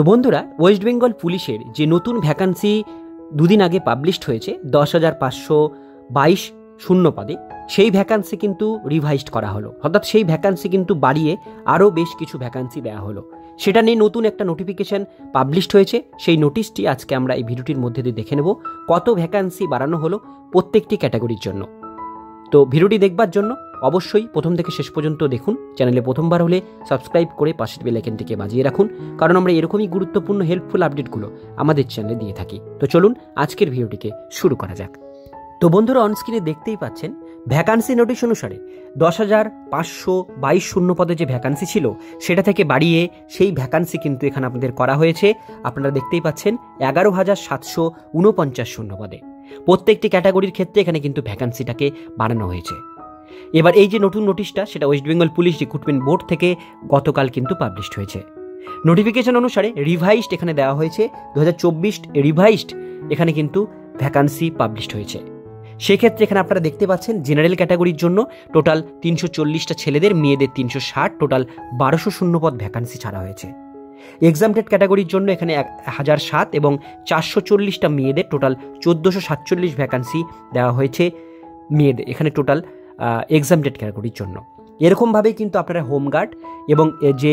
তো বন্ধুরা, ওয়েস্ট বেঙ্গল পুলিশের যে নতুন ভ্যাকান্সি দুদিন আগে পাবলিশড হয়েছে 10,522 শূন্য পদে, সেই ভ্যাকান্সি কিন্তু রিভাইজড করা হলো, অর্থাৎ সেই ভ্যাকান্সি কিন্তু বাড়িয়ে আরও বেশ কিছু ভ্যাকান্সি দেওয়া হলো। সেটা নিয়ে নতুন একটা নোটিফিকেশন পাবলিশড হয়েছে। সেই নোটিশটি আজকে আমরা এই ভিডিওটির মধ্যে দিয়ে দেখে নেব কত ভ্যাকান্সি বাড়ানো হলো প্রত্যেকটি ক্যাটাগরির জন্য। তো ভিডিওটি দেখবার জন্য অবশ্যই প্রথম থেকে শেষ পর্যন্ত দেখুন। চ্যানেলে প্রথমবার হলে সাবস্ক্রাইব করে পাশের বেল আইকনটিকে বাজিয়ে রাখুন, কারণ আমরা এরকমই গুরুত্বপূর্ণ হেল্পফুল আপডেটগুলো আমাদের চ্যানেলে দিয়ে থাকি। তো চলুন আজকের ভিডিওটিকে শুরু করা যাক। তো বন্ধুরা, অনস্ক্রিনে দেখতেই পাচ্ছেন ভ্যাকান্সি নোটিশ অনুসারে 10,522 শূন্য পদে যে ভ্যাকান্সি ছিল সেটা থেকে বাড়িয়ে সেই ভ্যাকান্সি কিন্তু এখানে আপনাদের করা হয়েছে। আপনারা দেখতেই পাচ্ছেন 11,749 শূন্য পদে। প্রত্যেকটি ক্যাটাগরির ক্ষেত্রে এখানে কিন্তু ভ্যাকান্সিটাকে বাড়ানো হয়েছে। এবার এই যে নতুন নোটিশটা, সেটা West Bengal police recruitment board থেকে গতকাল কিন্তু পাবলিশড হয়েছে। নোটিফিকেশন অনুসারে রিভাইজড এখানে দেওয়া হয়েছে 2024 রিভাইজড এখানে কিন্তু ভ্যাকান্সি পাবলিশড হয়েছে। সেক্ষেত্রে এখানে আপনারা দেখতে পাচ্ছেন জেনারেল ক্যাটাগরির জন্য টোটাল 340টা ছেলেদের, মেয়েদের 360, টোটাল 1200 শূন্যপদ ভ্যাকান্সি ছাড়া হয়েছে। এক্সামটেড ক্যাটাগরির জন্য এখানে 1007 এবং 440টা মেয়েদের, টোটাল 1447 ভ্যাকান্সি দেওয়া হয়েছে মেয়েদের এখানে টোটাল এক্সামটেড ক্যাটাগরির জন্য। এরকমভাবেই কিন্তু আপনারা হোমগার্ড এবং যে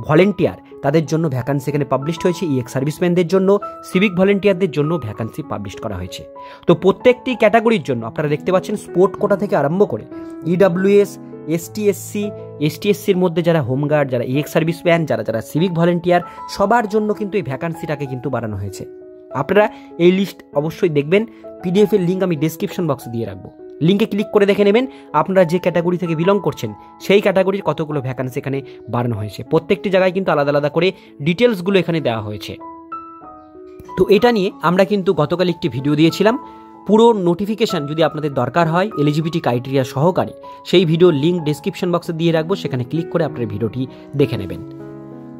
ভলেন্টিয়ার তাদের জন্য ভ্যাকান্সি এখানে পাবলিশড হয়েছে। ইএক্স সার্ভিসম্যানদের জন্য, সিভিক ভলেন্টিয়ারদের জন্য ভ্যাকান্সি পাবলিশড করা হয়েছে। তো প্রত্যেকটি ক্যাটাগরির জন্য আপনারা দেখতে পাচ্ছেন স্পোর্ট কোটা থেকে আরম্ভ করে ইডব্লিউএস, এসটিএসসির মধ্যে যারা হোমগার্ড, যারা ইএক্স সার্ভিসম্যান, যারা সিভিক ভলেন্টিয়ার, সবার জন্য কিন্তু এই ভ্যাকান্সিটাকে কিন্তু বাড়ানো হয়েছে। আপনারা এই লিস্ট অবশ্যই দেখবেন। পিডিএফ এর লিঙ্ক আমি ডেসক্রিপশন বক্সে দিয়ে রাখবো, লিঙ্কে ক্লিক করে দেখে নেবেন আপনারা যে ক্যাটাগরি থেকে বিলং করছেন সেই ক্যাটাগরির কতগুলো ভ্যাকান্সি এখানে বাড়ানো হয়েছে। প্রত্যেকটি জায়গায় কিন্তু আলাদা আলাদা করে ডিটেলসগুলো এখানে দেওয়া হয়েছে। তো এটা নিয়ে আমরা কিন্তু গতকাল একটি ভিডিও দিয়েছিলাম। পুরো নোটিফিকেশান যদি আপনাদের দরকার হয় এলিজিবিলিটি ক্রাইটেরিয়া সহকারে, সেই ভিডিওর লিঙ্ক ডেসক্রিপশন বক্সে দিয়ে রাখবো, সেখানে ক্লিক করে আপনারা ভিডিওটি দেখে নেবেন।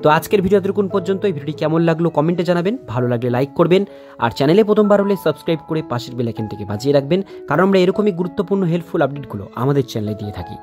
তো আজকের ভিডিও এতক্ষণ পর্যন্ত। এই ভিডিওটি কেমন লাগলো কমেন্টে জানাবেন, ভালো লাগলে লাইক করবেন, আর চ্যানেলে প্রথমবার হলে সাবস্ক্রাইব করে পাশের বেল আইকনটিকে বাজিয়ে রাখবেন, কারণ আমরা এরকমই গুরুত্বপূর্ণ হেল্পফুল আপডেটগুলো আমাদের চ্যানেলে দিয়ে থাকি।